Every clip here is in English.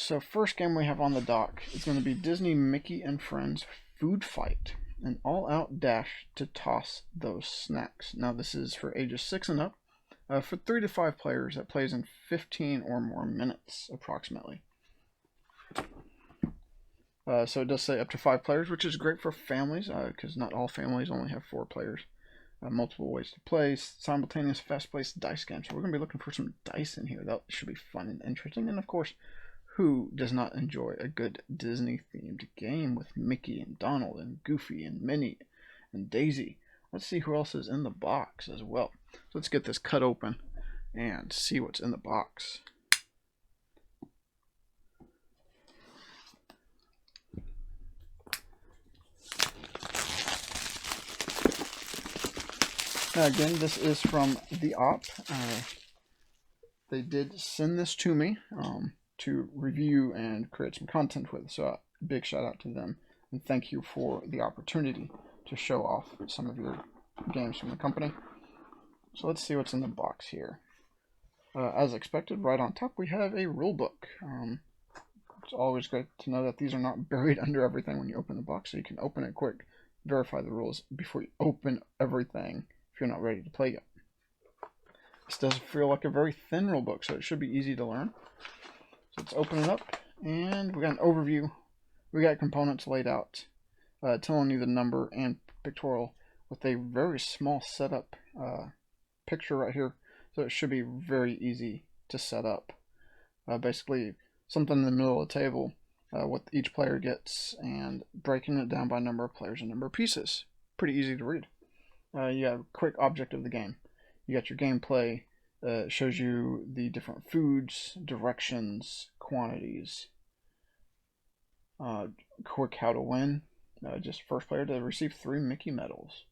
so first game we have on the dock is going to be Disney Mickey and Friends Food Fight, an all-out dash to toss those snacks. Now this is for ages 6 and up, for 3 to 5 players that plays in 15 or more minutes approximately. So it does say up to 5 players, which is great for families, because not all families only have 4 players. Multiple ways to play, simultaneous fast-paced dice game. So we're going to be looking for some dice in here. That should be fun and interesting. And of course, who does not enjoy a good Disney-themed game with Mickey and Donald and Goofy and Minnie and Daisy? Let's see who else is in the box as well. So let's get this cut open and see what's in the box. Now again, this is from the op. They did send this to me to review and create some content with, so big shout out to them, and thank you for the opportunity to show off some of your games from the company. So let's see what's in the box here. As expected, right on top we have a rule book. It's always great to know that these are not buried under everything when you open the box, so you can open it quick, verify the rules before you open everything if you're not ready to play yet. This does feel like a very thin rule book, so it should be easy to learn. So let's open it up, and we got an overview. We got components laid out, telling you the number and pictorial with a very small setup picture right here, so it should be very easy to set up. Basically, something in the middle of the table, what each player gets, and breaking it down by number of players and number of pieces. Pretty easy to read. You have a quick object of the game. You got your gameplay. It shows you the different foods, directions, quantities, quick how to win. Just first player to receive 3 Mickey medals.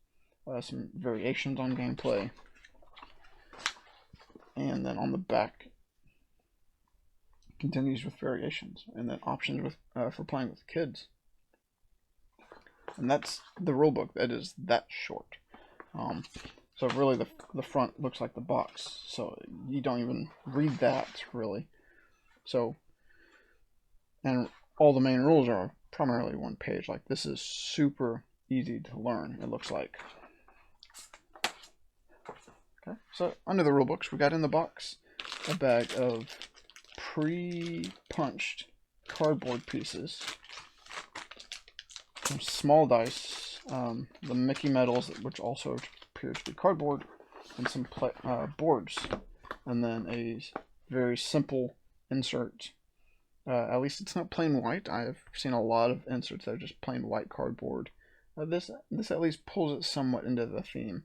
Some variations on gameplay. And then on the back, continues with variations. And then options with for playing with kids. And that's the rulebook. That is that short. So really the front looks like the box, so you don't even read that really. So, and all the main rules are primarily one page. Like, this is super easy to learn, it looks like. Okay, so under the rule books, we got in the box a bag of pre-punched cardboard pieces, some small dice, the Mickey medals, which also appears to be cardboard, and some boards, and then a very simple insert. At least it's not plain white. I've seen a lot of inserts that are just plain white cardboard. This at least pulls it somewhat into the theme.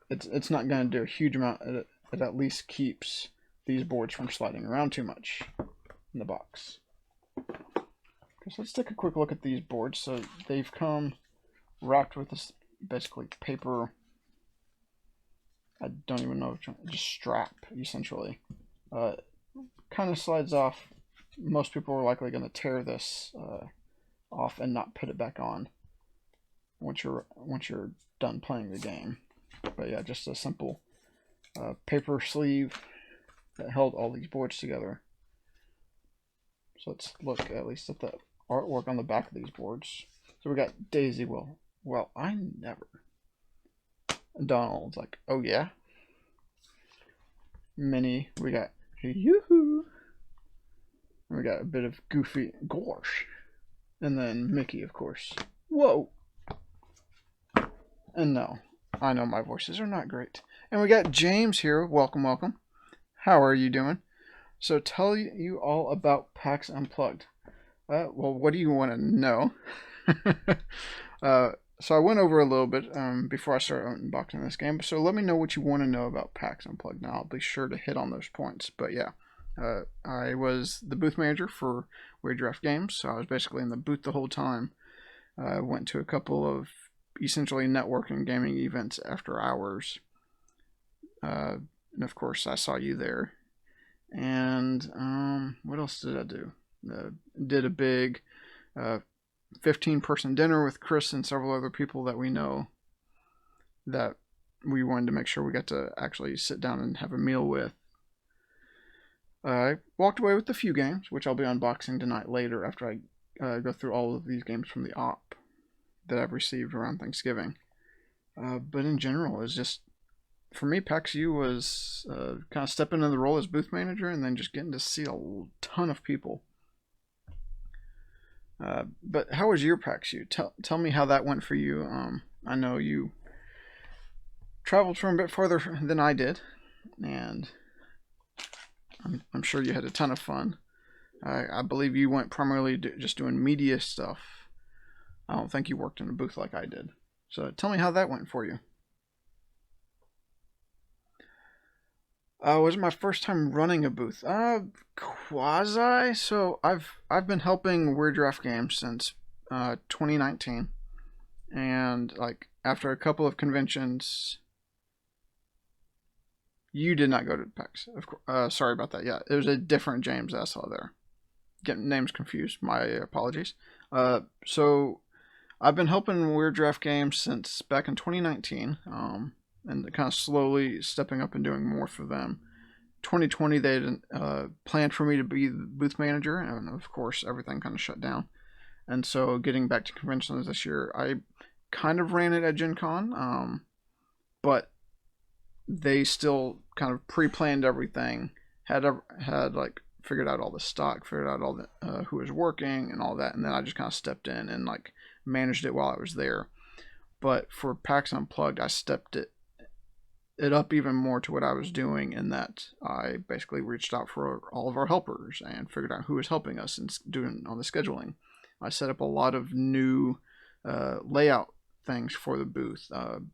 It's not going to do a huge amount. It at least keeps these boards from sliding around too much in the box. Okay, so let's take a quick look at these boards. So they've come wrapped with this basically paper. I don't even know, just strap essentially. Kind of slides off. Most people are likely going to tear this off and not put it back on once you're done playing the game. But yeah, just a simple paper sleeve that held all these boards together. So let's look at least at the artwork on the back of these boards. So we got Daisy. Well, I never. Donald's like, oh yeah. Minnie, we got yoo-hoo. We got a bit of Goofy, gosh. And then Mickey, of course. Whoa. And no, I know my voices are not great. And we got James here. Welcome, welcome. How are you doing? So tell you all about PAX Unplugged. Well, what do you want to know? So I went over a little bit before I started unboxing this game. So let me know what you want to know about PAX Unplugged. Now I'll be sure to hit on those points. But yeah, I was the booth manager for Wagerdraft Games. So I was basically in the booth the whole time. I went to a couple of essentially networking gaming events after hours. And of course I saw you there. And what else did I do? Did a big 15-person dinner with Chris and several other people that we know that we wanted to make sure we got to actually sit down and have a meal with. I walked away with a few games, which I'll be unboxing tonight later after I go through all of these games from the op that I've received around Thanksgiving. But in general, it's just for me, PAX U was kind of stepping into the role as booth manager and then just getting to see a ton of people. But how was your PAX U? Tell me how that went for you. I know you traveled from a bit farther than I did, and I'm sure you had a ton of fun. I believe you went primarily just doing media stuff. I don't think you worked in a booth like I did. So tell me how that went for you. It was my first time running a booth. Quasi. So I've been helping Weird Draft Games since 2019, and like after a couple of conventions, you did not go to PAX. Of course. Sorry about that. Yeah, it was a different James I saw there. Getting names confused. My apologies. So I've been helping Weird Draft Games since back in 2019. And kind of slowly stepping up and doing more for them. 2020, they had planned for me to be the booth manager, and of course, everything kind of shut down. And so, getting back to conventions this year, I kind of ran it at Gen Con, but they still kind of pre-planned everything, had like figured out all the stock, figured out all the who was working and all that, and then I just kind of stepped in and like managed it while I was there. But for PAX Unplugged, I stepped it up even more to what I was doing, in that I basically reached out for all of our helpers and figured out who was helping us and doing all the scheduling. I set up a lot of new layout things for the booth, kind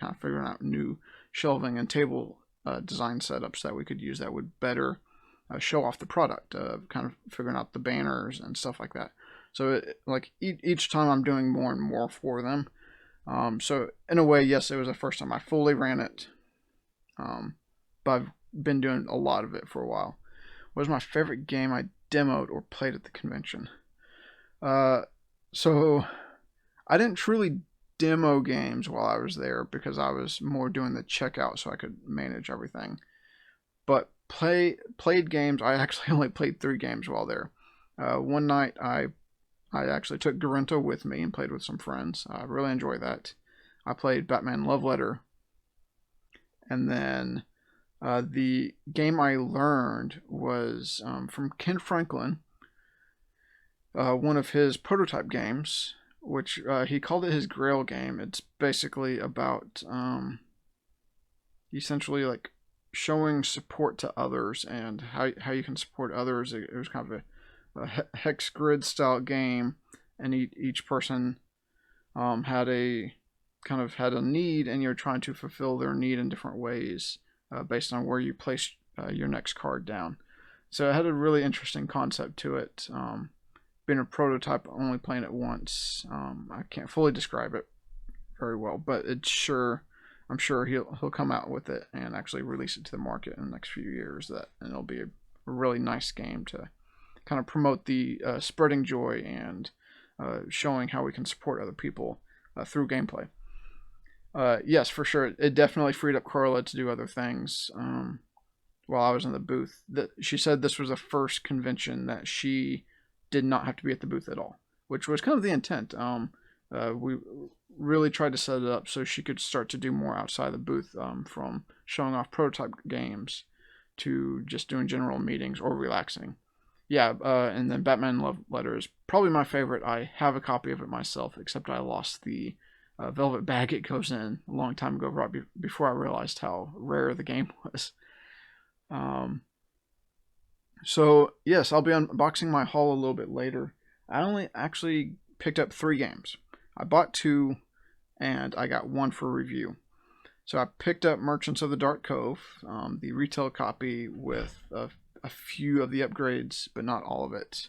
of figuring out new shelving and table design setups that we could use that would better show off the product, kind of figuring out the banners and stuff like that. So like each time I'm doing more and more for them. So in a way, yes, it was the first time I fully ran it. But I've been doing a lot of it for a while. What was my favorite game I demoed or played at the convention? So I didn't truly demo games while I was there because I was more doing the checkout so I could manage everything. But played games. I actually only played 3 games while there. One night I actually took Garento with me and played with some friends. I really enjoyed that. I played Batman Love Letter. And then the game I learned was from Ken Franklin, one of his prototype games, which he called it his Grail game. It's basically about essentially like showing support to others and how you can support others. It was kind of a hex grid style game, and each person had a need, and you're trying to fulfill their need in different ways based on where you place your next card down. So it had a really interesting concept to it. Being a prototype, only playing it once, I can't fully describe it very well, but I'm sure he'll come out with it and actually release it to the market in the next few years. And it'll be a really nice game to kind of promote the spreading joy and showing how we can support other people through gameplay. Yes, for sure. It definitely freed up Carla to do other things while I was in the booth. She said this was the first convention that she did not have to be at the booth at all, which was kind of the intent. We really tried to set it up so she could start to do more outside the booth, from showing off prototype games to just doing general meetings or relaxing. Yeah, and then Batman Love Letter is probably my favorite. I have a copy of it myself, except I lost the velvet bag it goes in a long time ago, right before I realized how rare the game was. So yes, I'll be unboxing my haul a little bit later. I only actually picked up 3 games. I bought 2, and I got 1 for review. So I picked up Merchants of the Dark Cove, the retail copy with a few of the upgrades, but not all of it.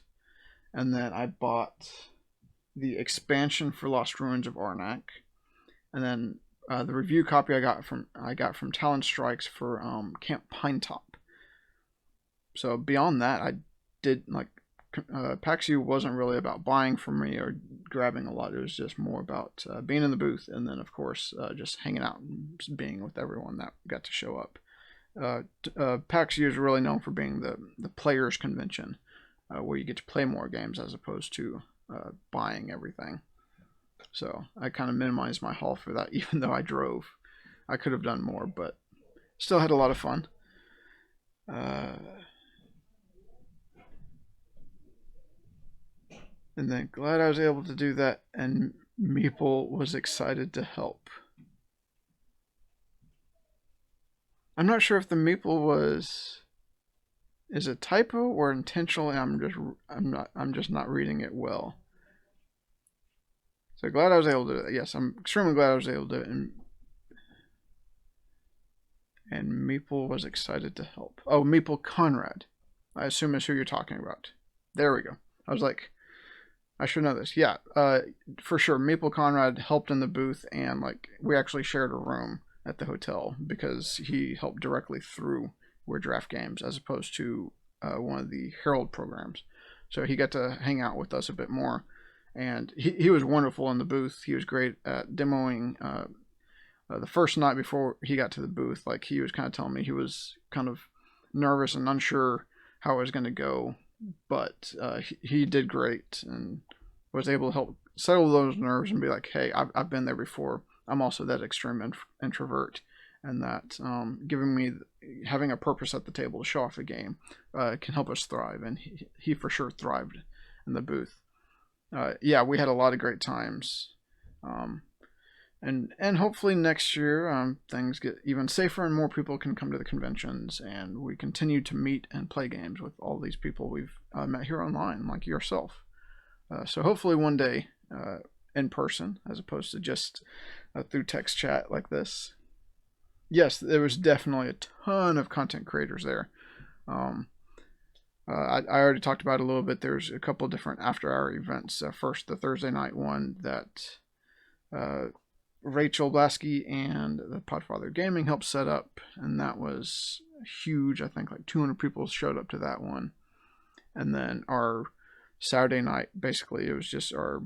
And then I bought the expansion for Lost Ruins of Arnak, and then the review copy I got from Talon Strikes for Camp Pinetop. So beyond that, I did like PAX U wasn't really about buying from me or grabbing a lot. It was just more about being in the booth, and then of course just hanging out and being with everyone that got to show up. PAX U is really known for being the players convention, where you get to play more games as opposed to buying everything. So I kind of minimized my haul for that, even though I drove. I could have done more, but still had a lot of fun. And then glad I was able to do that, and Meeple was excited to help. I'm not sure if the Meeple is a typo or intentional, and I'm just not reading it well. So glad I was able to do that. Yes, I'm extremely glad I was able to do it. And Meeple was excited to help. Oh, Meeple Conrad. I assume is who you're talking about. There we go. I was like, I should know this. Yeah, for sure. Meeple Conrad helped in the booth, and like we actually shared a room at the hotel because he helped directly through We're Draft Games as opposed to one of the Herald programs. So he got to hang out with us a bit more, and he was wonderful in the booth. He was great at demoing. The first night before he got to the booth, like he was kind of telling me he was kind of nervous and unsure how it was going to go, but he did great and was able to help settle those nerves and be like, hey, I've been there before. I'm also that extreme introvert, and that giving me having a purpose at the table to show off the game can help us thrive, and he for sure thrived in the booth. Yeah, we had a lot of great times. And hopefully next year things get even safer and more people can come to the conventions, and we continue to meet and play games with all these people we've met here online, like yourself. So hopefully one day in person as opposed to just through text chat like this. Yes, there was definitely a ton of content creators there. I already talked about it a little bit. There's a couple different after-hour events. First, the Thursday night one that Rachel Blasky and the Podfather Gaming helped set up, and that was huge. I think like 200 people showed up to that one. And then our Saturday night, basically, it was just our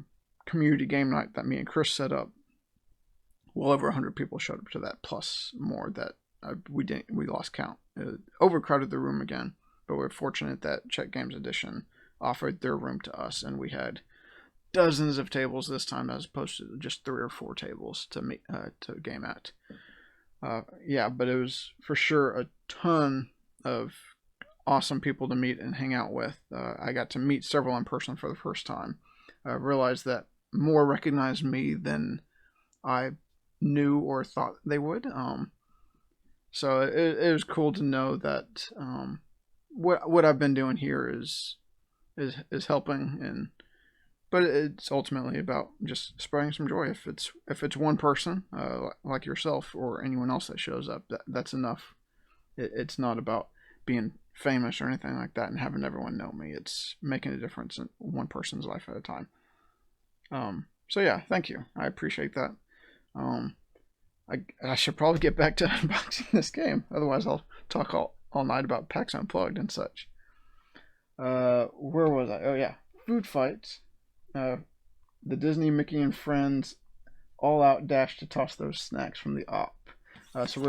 community game night that me and Chris set up. Well over 100 people showed up to that, plus more that we lost count. It overcrowded the room again, but we're fortunate that Czech Games Edition offered their room to us, and we had dozens of tables this time as opposed to just 3 or 4 tables to game at. Yeah, but it was for sure a ton of awesome people to meet and hang out with. I got to meet several in person for the first time. I realized that more recognized me than I knew or thought they would. So it was cool to know that what I've been doing here is helping, and but it's ultimately about just spreading some joy. If it's one person like yourself or anyone else that shows up, that's enough. It's not about being famous or anything like that and having everyone know me. It's making a difference in one person's life at a time. So yeah, thank you. I appreciate that. I should probably get back to unboxing this game. Otherwise, I'll talk all night about PAX Unplugged and such. Where was I? Oh yeah, Food Fights. The Disney, Mickey, and Friends all-out dash to toss those snacks from the op. So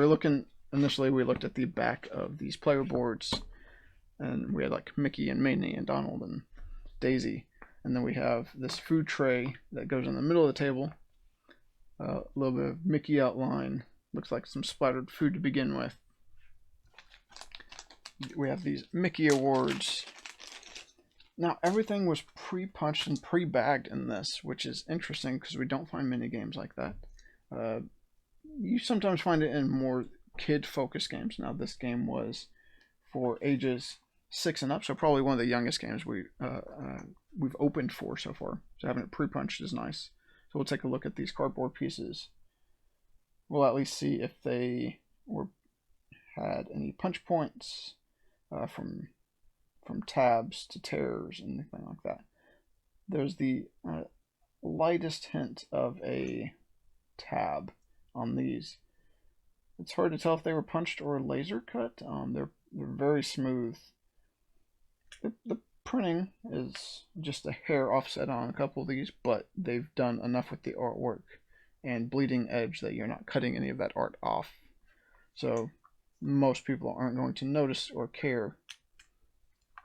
initially we looked at the back of these player boards, and we had like Mickey and Minnie and Donald and Daisy. And then we have this food tray that goes in the middle of the table. A little bit of Mickey outline. Looks like some splattered food to begin with. We have these Mickey awards. Now, everything was pre-punched and pre-bagged in this, which is interesting because we don't find many games like that. You sometimes find it in more kid-focused games. Now, this game was for ages 6 and up, so probably one of the youngest games we've opened for so far. So having it pre-punched is nice. So we'll take a look at these cardboard pieces. We'll at least see if they had any punch points from tabs to tears and anything like that. There's the lightest hint of a tab on these. It's hard to tell if they were punched or laser cut. They're very smooth. The printing is just a hair offset on a couple of these, but they've done enough with the artwork and bleeding edge that you're not cutting any of that art off. So most people aren't going to notice or care.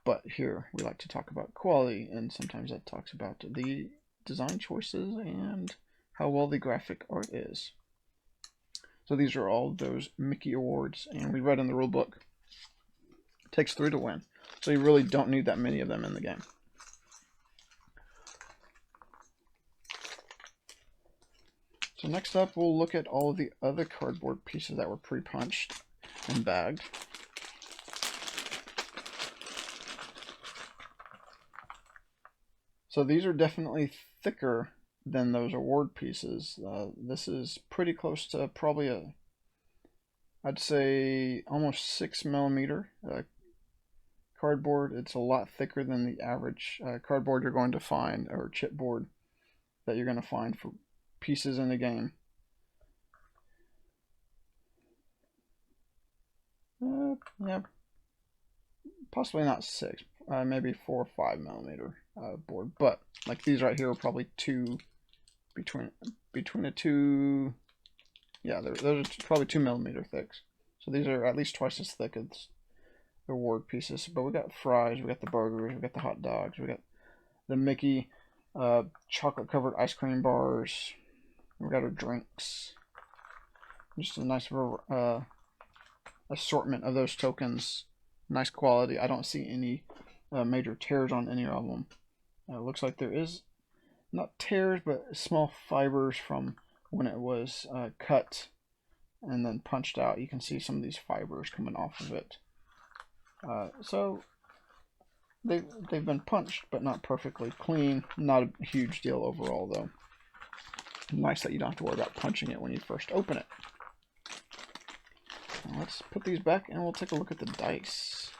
But here we like to talk about quality, and sometimes that talks about the design choices and how well the graphic art is. So these are all those Mickey awards, and we read in the rule book, it takes 3 to win. So you really don't need that many of them in the game. So next up, we'll look at all of the other cardboard pieces that were pre-punched and bagged. So these are definitely thicker than those award pieces. This is pretty close to probably I'd say almost 6mm cardboard. It's a lot thicker than the average cardboard you're going to find, or chipboard that you're going to find for pieces in the game. Yeah, possibly not 6, maybe 4 or 5mm board, but like these right here are probably between the two. Yeah, those are probably 2mm thick. So these are at least twice as thick as the award pieces. But we got fries, we got the burgers, we got the hot dogs, we got the Mickey chocolate covered ice cream bars. We got our drinks. Just a nice assortment of those tokens. Nice quality. I don't see any major tears on any of them. It looks like there is not tears, but small fibers from when it was cut and then punched out. You can see some of these fibers coming off of it. So they've been punched, but not perfectly clean. Not a huge deal overall, though. Nice that you don't have to worry about punching it when you first open it. Now let's put these back and we'll take a look at the dice.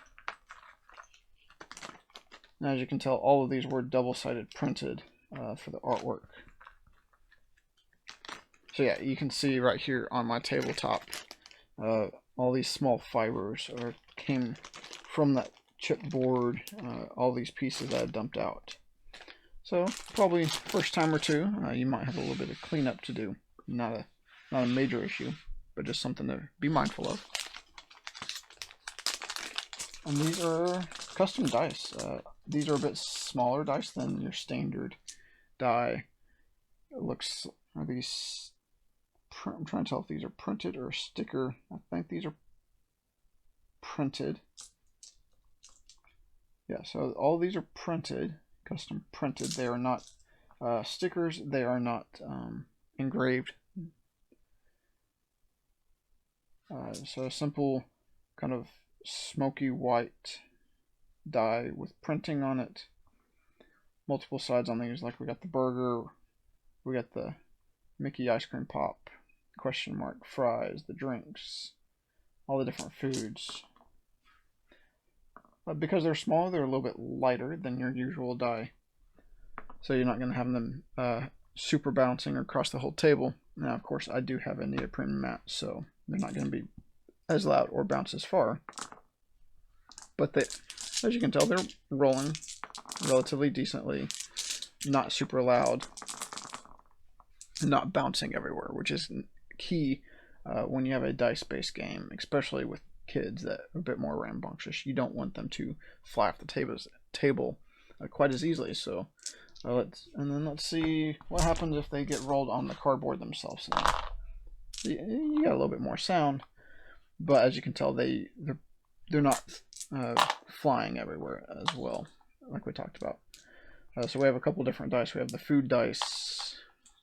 Now, as you can tell, all of these were double-sided printed for the artwork. So yeah, you can see right here on my tabletop, all these small fibers came from that chipboard, all these pieces that I dumped out. So probably first time or two, you might have a little bit of cleanup to do. Not a major issue, but just something to be mindful of. And these are custom dice. These are a bit smaller dice than your standard die. It looks, are these, I'm trying to tell if these are printed or sticker. I think these are printed. Yeah, so all these are printed, custom printed. They are not stickers. They are not engraved. So a simple kind of smoky white die with printing on it. Multiple sides on these, like we got the burger, we got the Mickey ice cream pop, question mark, fries, the drinks, all the different foods. But because they're small, they're a little bit lighter than your usual die. So you're not going to have them super bouncing across the whole table. Now, of course, I do have a neoprene mat, so they're not going to be as loud or bounce as far. But they, as you can tell, they're rolling relatively decently, not super loud, not bouncing everywhere, which is key when you have a dice-based game, especially with kids that are a bit more rambunctious. You don't want them to fly off the table quite as easily. So let's see what happens if they get rolled on the cardboard themselves. Now, you got a little bit more sound, but as you can tell, they're not flying everywhere as well, like we talked about. So we have a couple different dice. We have the food dice.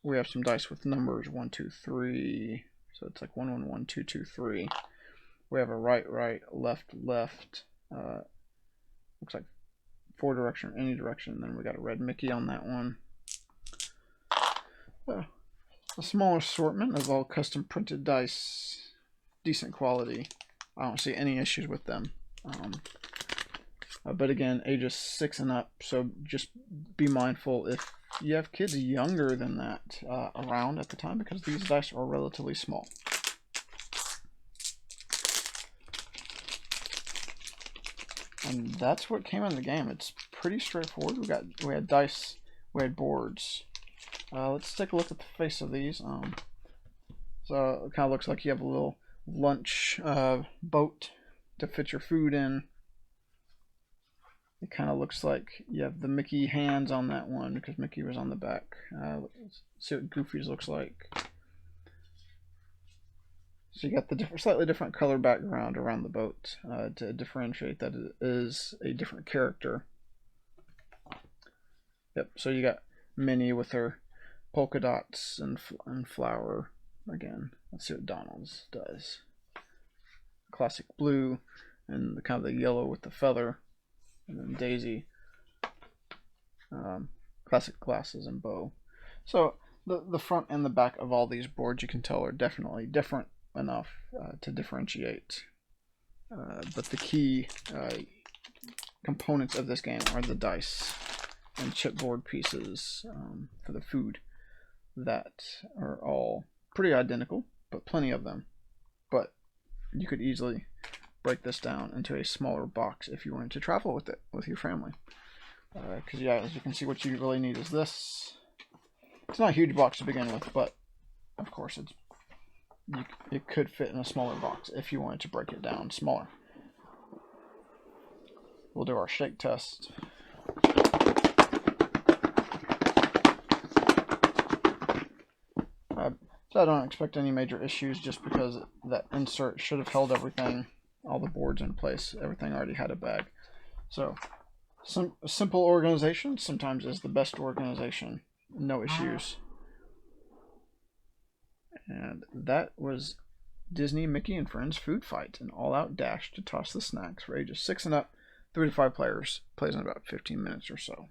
We have some dice with numbers 1, 2, 3. So it's like 1, 1, 1, 2, 2, 3. We have a right, right, left, left. Looks like 4 direction, any direction. And then we got a red Mickey on that one. A small assortment of all custom printed dice. Decent quality. I don't see any issues with them. But again, ages 6 and up, so just be mindful if you have kids younger than that around at the time, because these dice are relatively small. And that's what came in the game. It's pretty straightforward. We had dice, we had boards. Let's take a look at the face of these. So it kind of looks like you have a little lunch boat to fit your food in. It kind of looks like you have the Mickey hands on that one because Mickey was on the back. Let's see what Goofy's looks like. So you got the slightly different color background around the boat to differentiate that it is a different character. Yep, so you got Minnie with her polka dots and flower again. Let's see what Donald's does. Classic blue and the kind of the yellow with the feather. And then Daisy, classic glasses and bow. So the front and the back of all these boards, you can tell, are definitely different enough to differentiate. But the key components of this game are the dice and chipboard pieces for the food that are all pretty identical, but plenty of them. But you could easily break this down into a smaller box if you wanted to travel with it with your family. Because yeah, as you can see, what you really need is this. It's not a huge box to begin with, but of course it could fit in a smaller box if you wanted to break it down smaller. We'll do our shake test. So I don't expect any major issues just because that insert should have held everything, all the boards in place. Everything already had a bag. So some simple organization sometimes is the best organization. No issues. And that was Disney, Mickey, and Friends Food Fight, an all-out dash to toss the snacks for ages 6 and up, 3 to 5 players. Plays in about 15 minutes or so.